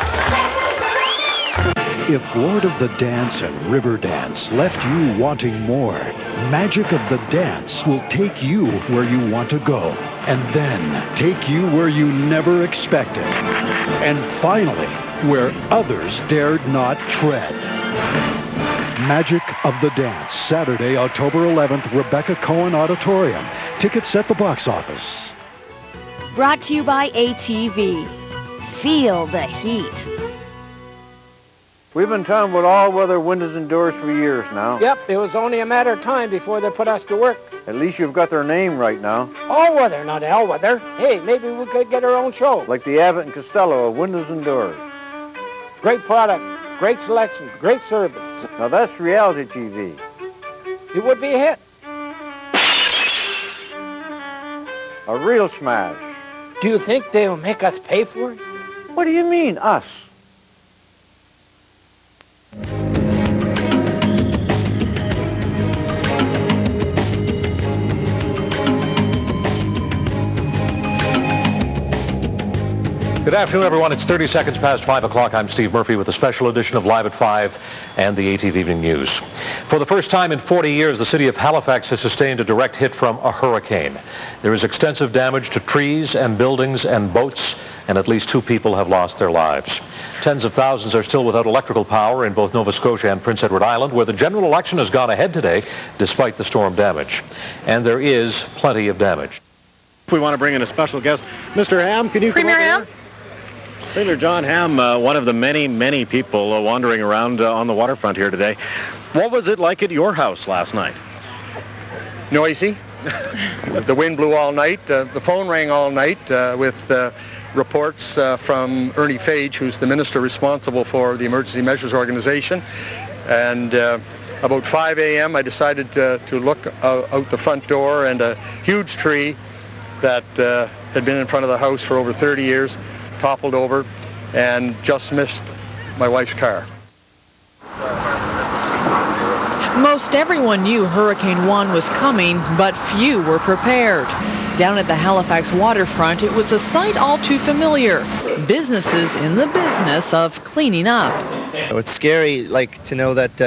If Lord of the Dance and River Dance left you wanting more, Magic of the Dance will take you where you want to go, and then take you where you never expected, and finally, where others dared not tread. Magic of the Dance, Saturday, October 11th, Rebecca Cohen Auditorium. Tickets at the box office. Brought to you by ATV. Feel the heat. We've been talking about all-weather windows and doors for years now. Yep, it was only a matter of time before they put us to work. At least you've got their name right now. All-weather, not all-weather. Hey, maybe we could get our own show. Like the Abbott and Costello of windows and doors. Great product, great selection, great service. Now that's reality TV. It would be a hit. A real smash. Do you think they'll make us pay for it? What do you mean, us? Good afternoon, everyone. It's 30 seconds past 5 o'clock. I'm Steve Murphy with a special edition of Live at 5 and the ATV Evening News. For the first time in 40 years, the city of Halifax has sustained a direct hit from a hurricane. There is extensive damage to trees and buildings and boats, and at least 2 people have lost their lives. Tens of thousands are still without electrical power in both Nova Scotia and Prince Edward Island, where the general election has gone ahead today despite the storm damage. And there is plenty of damage. We want to bring in a special guest. Mr. Ham, can you Premier Ham? Premier John Ham, one of the many people wandering around on the waterfront here today. What was it like at your house last night? Noisy. The wind blew all night. The phone rang all night with reports from Ernie Fage, who's the minister responsible for the Emergency Measures Organization. And about 5 a.m. I decided to look out the front door, and a huge tree that had been in front of the house for over 30 years toppled over and just missed my wife's car. Most everyone knew Hurricane Juan was coming, but few were prepared. Down at the Halifax waterfront, it was a sight all too familiar. Businesses in the business of cleaning up. It's scary, to know that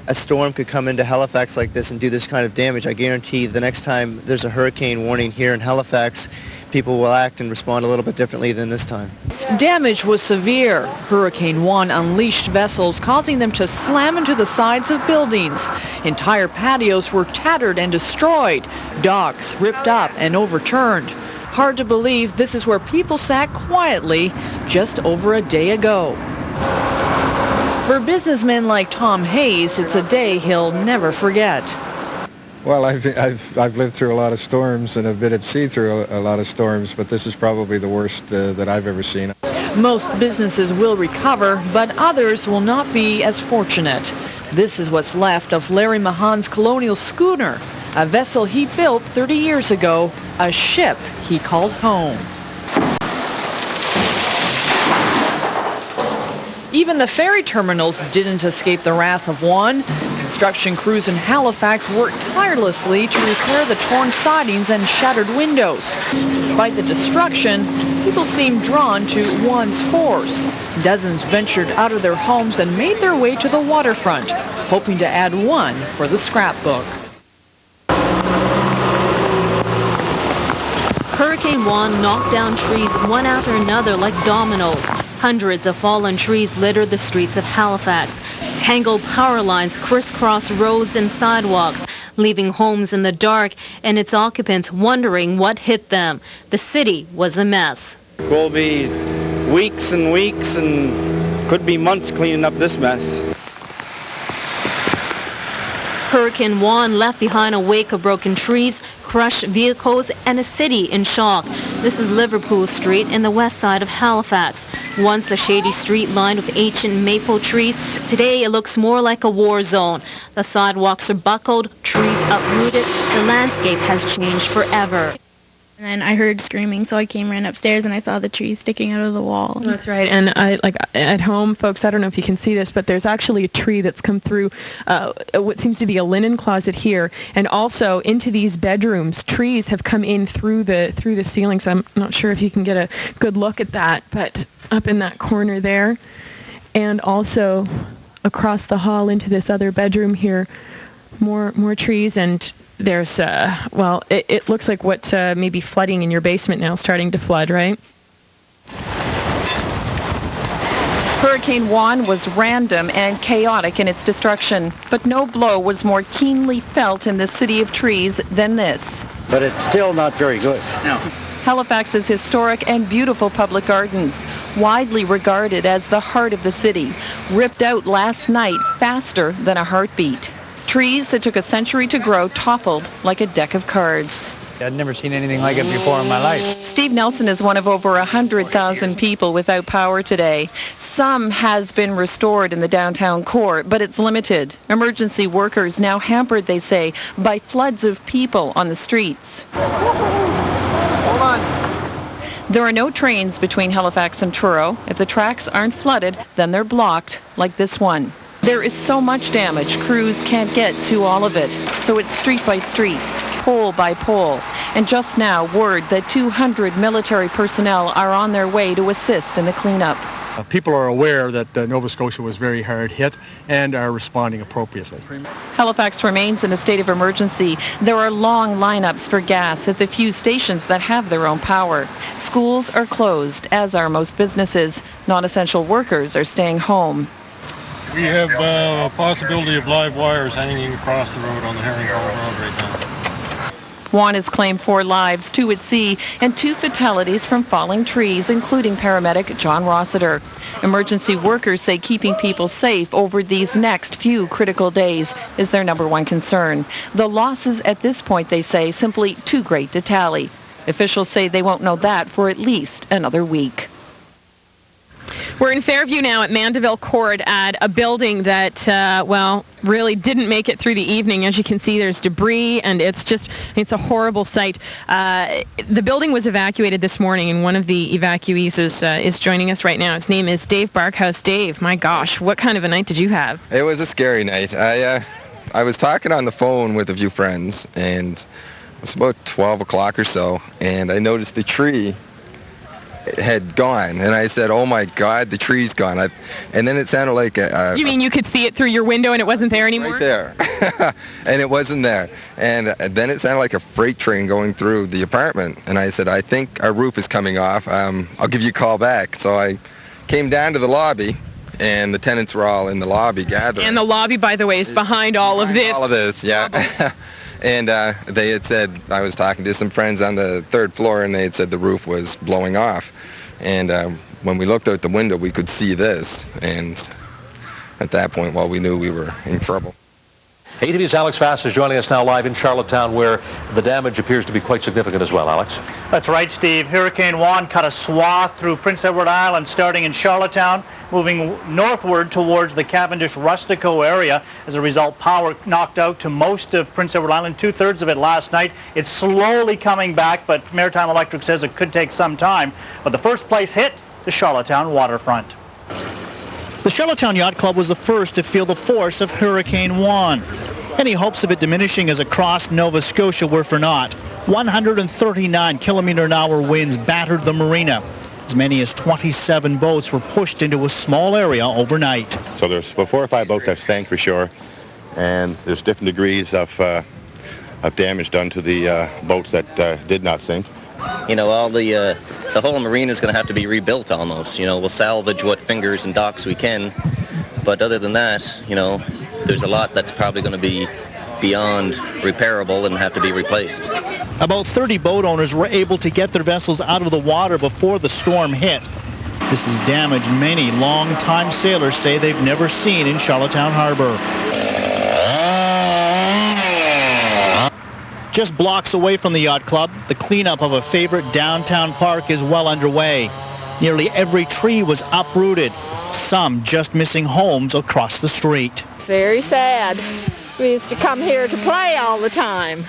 a storm could come into Halifax like this and do this kind of damage. I guarantee the next time there's a hurricane warning here in Halifax, people will act and respond a little bit differently than this time. Damage was severe. Hurricane Juan unleashed vessels, causing them to slam into the sides of buildings. Entire patios were tattered and destroyed. Docks ripped up and overturned. Hard to believe this is where people sat quietly just over a day ago. For businessmen like Tom Hayes, it's a day he'll never forget. Well, I've lived through a lot of storms and have been at sea through a lot of storms, but this is probably the worst that I've ever seen. Most businesses will recover, but others will not be as fortunate. This is what's left of Larry Mahan's colonial schooner, a vessel he built 30 years ago, a ship he called home. Even the ferry terminals didn't escape the wrath of Juan. Construction crews in Halifax worked tirelessly to repair the torn sidings and shattered windows. Despite the destruction, people seemed drawn to Juan's force. Dozens ventured out of their homes and made their way to the waterfront, hoping to add one for the scrapbook. Hurricane Juan knocked down trees one after another like dominoes. Hundreds of fallen trees litter the streets of Halifax. Tangled power lines crisscross roads and sidewalks, leaving homes in the dark and its occupants wondering what hit them. The city was a mess. We'll be weeks and weeks and could be months cleaning up this mess. Hurricane Juan left behind a wake of broken trees, crushed vehicles, and a city in shock. This is Liverpool Street in the west side of Halifax. Once a shady street lined with ancient maple trees, today it looks more like a war zone. The sidewalks are buckled, trees uprooted. The landscape has changed forever. And then I heard screaming, so I ran upstairs, and I saw the trees sticking out of the wall. That's right. And at home, folks, I don't know if you can see this, but there's actually a tree that's come through what seems to be a linen closet here, and also into these bedrooms. Trees have come in through the ceilings. I'm not sure if you can get a good look at that, but up in that corner there, and also across the hall into this other bedroom here, more trees. And there's, it looks like what may be flooding in your basement now, starting to flood, right? Hurricane Juan was random and chaotic in its destruction, but no blow was more keenly felt in the city of trees than this. But it's still not very good. No. Halifax's historic and beautiful public gardens, widely regarded as the heart of the city, ripped out last night faster than a heartbeat. Trees that took a century to grow toppled like a deck of cards. I'd never seen anything like it before in my life. Steve Nelson is one of over 100,000 people without power today. Some has been restored in the downtown core, but it's limited. Emergency workers now hampered, they say, by floods of people on the streets. Hold on. There are no trains between Halifax and Truro. If the tracks aren't flooded, then they're blocked, like this one. There is so much damage, crews can't get to all of it. So it's street by street, pole by pole. And just now, word that 200 military personnel are on their way to assist in the cleanup. People are aware that Nova Scotia was very hard hit and are responding appropriately. Halifax remains in a state of emergency. There are long lineups for gas at the few stations that have their own power. Schools are closed, as are most businesses. Non-essential workers are staying home. We have a possibility of live wires hanging across the road on the Herringham Road right now. Juan has claimed 4 lives, 2 at sea, and 2 fatalities from falling trees, including paramedic John Rossiter. Emergency workers say keeping people safe over these next few critical days is their number one concern. The losses at this point, they say, simply too great to tally. Officials say they won't know that for at least another week. We're in Fairview now at Mandeville Court at a building that, really didn't make it through the evening. As you can see, there's debris, and it's a horrible sight. The building was evacuated this morning, and one of the evacuees is joining us right now. His name is Dave Barkhouse. Dave, my gosh, what kind of a night did you have? It was a scary night. I was talking on the phone with a few friends, and it was about 12 o'clock or so, and I noticed the tree had gone, and I said, "Oh my God, the tree's gone!" And then it sounded like You mean you could see it through your window and it wasn't there anymore? Right there, and it wasn't there. And then it sounded like a freight train going through the apartment. And I said, "I think our roof is coming off. I'll give you a call back." So I came down to the lobby, and the tenants were all in the lobby gathering. And the lobby, by the way, is behind all of this. All of this, yeah. And they had said, I was talking to some friends on the 3rd floor, and they had said the roof was blowing off. And when we looked out the window, we could see this. And at that point, we knew we were in trouble. ATV's Alex Vass is joining us now live in Charlottetown, where the damage appears to be quite significant as well. Alex? That's right, Steve. Hurricane Juan cut a swath through Prince Edward Island, starting in Charlottetown, moving northward towards the Cavendish-Rustico area. As a result, power knocked out to most of Prince Edward Island, 2/3 of it last night. It's slowly coming back, but Maritime Electric says it could take some time. But the first place hit, the Charlottetown waterfront. The Charlottetown Yacht Club was the first to feel the force of Hurricane Juan. Any hopes of it diminishing as it crossed Nova Scotia were for naught. 139 kilometer-an-hour winds battered the marina. As many as 27 boats were pushed into a small area overnight. So there's 4 or 5 boats that sank for sure, and there's different degrees of damage done to the boats that did not sink. You know, all the the whole marina is going to have to be rebuilt almost. You know, we'll salvage what fingers and docks we can, but other than that, you know, there's a lot that's probably going to be beyond repairable and have to be replaced. About 30 boat owners were able to get their vessels out of the water before the storm hit. This is damage many long-time sailors say they've never seen in Charlottetown Harbor. Just blocks away from the yacht club, the cleanup of a favorite downtown park is well underway. Nearly every tree was uprooted, some just missing homes across the street. Very sad. We used to come here to play all the time.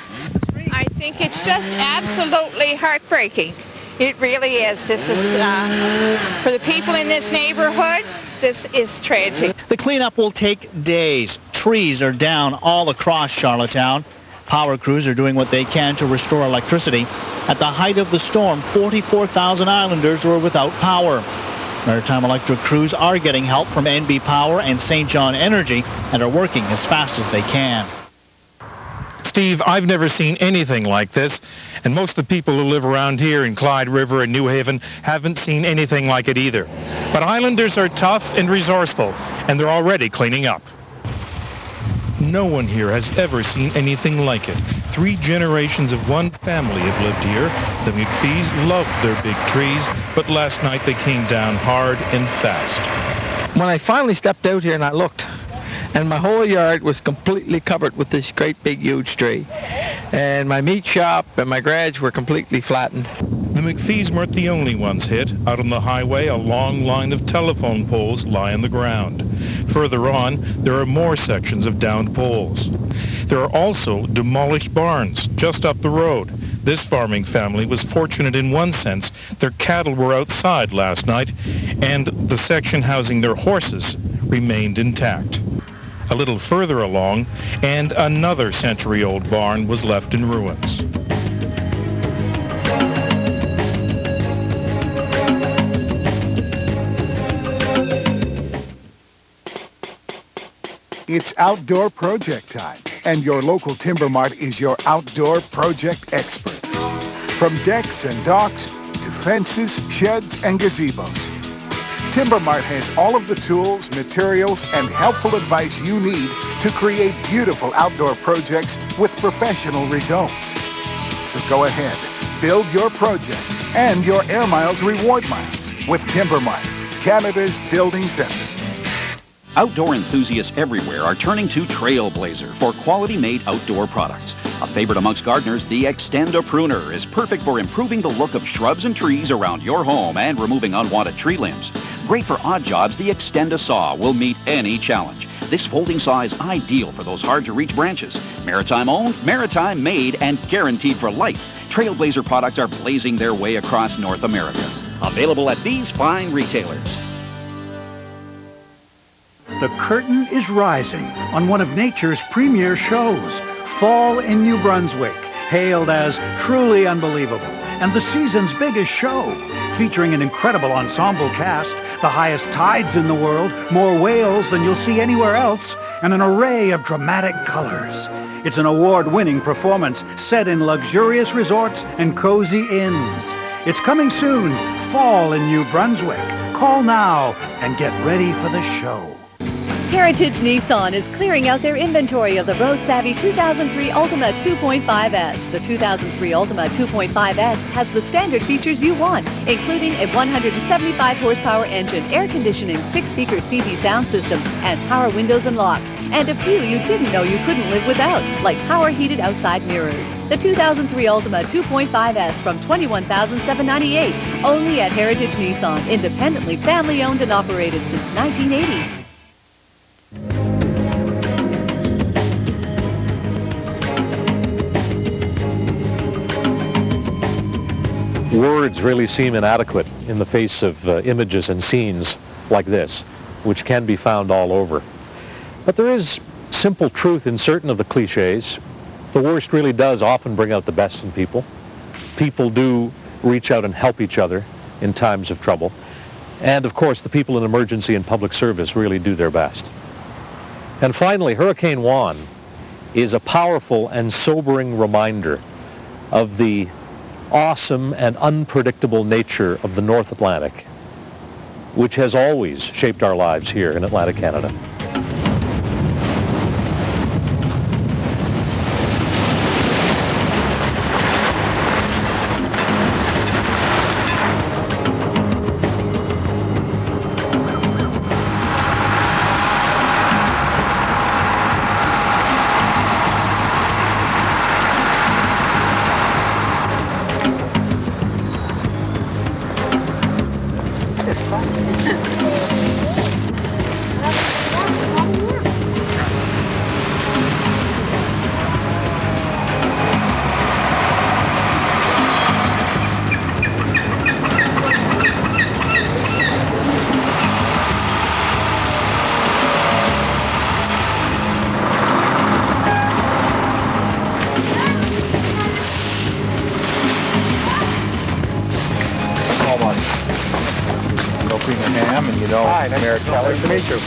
I think it's just absolutely heartbreaking. It really is. This is, for the people in this neighborhood, this is tragic. The cleanup will take days. Trees are down all across Charlottetown. Power crews are doing what they can to restore electricity. At the height of the storm, 44,000 islanders were without power. Maritime electric crews are getting help from NB Power and St. John Energy and are working as fast as they can. Steve, I've never seen anything like this, and most of the people who live around here in Clyde River and New Haven haven't seen anything like it either. But Islanders are tough and resourceful, and they're already cleaning up. No one here has ever seen anything like it. 3 generations of one family have lived here. The McPhees loved their big trees, but last night they came down hard and fast. When I finally stepped out here and I looked, and my whole yard was completely covered with this great big huge tree. And my meat shop and my garage were completely flattened. The McPhees weren't the only ones hit. Out on the highway, a long line of telephone poles lie on the ground. Further on, there are more sections of downed poles. There are also demolished barns just up the road. This farming family was fortunate in one sense. Their cattle were outside last night, and the section housing their horses remained intact. A little further along, and another century-old barn was left in ruins. It's outdoor project time, and your local Timber Mart is your outdoor project expert. From decks and docks to fences, sheds, and gazebos, Timber Mart has all of the tools, materials, and helpful advice you need to create beautiful outdoor projects with professional results. So go ahead, build your project and your Air Miles reward miles with Timber Mart, Canada's building center. Outdoor enthusiasts everywhere are turning to Trailblazer for quality-made outdoor products. A favorite amongst gardeners, the Extenda Pruner is perfect for improving the look of shrubs and trees around your home and removing unwanted tree limbs. Great for odd jobs, the Extenda Saw will meet any challenge. This folding saw is ideal for those hard-to-reach branches. Maritime-owned, maritime-made, and guaranteed for life. Trailblazer products are blazing their way across North America. Available at these fine retailers. The curtain is rising on one of nature's premier shows, Fall in New Brunswick, hailed as truly unbelievable, and the season's biggest show, featuring an incredible ensemble cast, the highest tides in the world, more whales than you'll see anywhere else, and an array of dramatic colors. It's an award-winning performance set in luxurious resorts and cozy inns. It's coming soon, Fall in New Brunswick. Call now and get ready for the show. Heritage Nissan is clearing out their inventory of the road-savvy 2003 Altima 2.5S. The 2003 Altima 2.5S has the standard features you want, including a 175-horsepower engine, air conditioning, 6-speaker CD sound system, and power windows and locks, and a few you didn't know you couldn't live without, like power-heated outside mirrors. The 2003 Altima 2.5S from $21,798, only at Heritage Nissan, independently family-owned and operated since 1980. Words really seem inadequate in the face of images and scenes like this, which can be found all over. But there is simple truth in certain of the cliches. The worst really does often bring out the best in people. People do reach out and help each other in times of trouble. And of course, the people in emergency and public service really do their best. And finally, Hurricane Juan is a powerful and sobering reminder of the awesome and unpredictable nature of the North Atlantic, which has always shaped our lives here in Atlantic Canada. Hi, nice to meet you.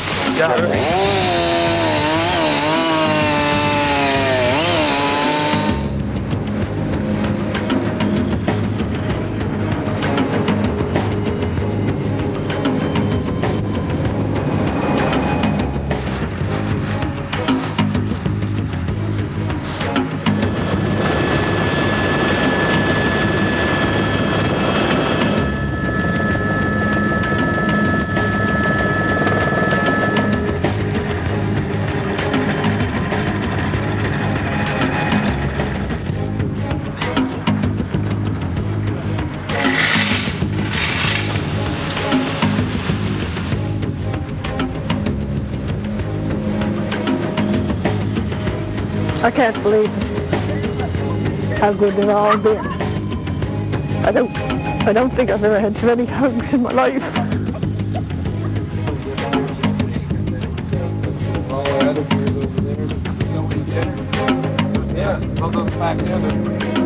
I can't believe how good they've all been. I don't think I've ever had so many hugs in my life. Yeah, I'll go back the other.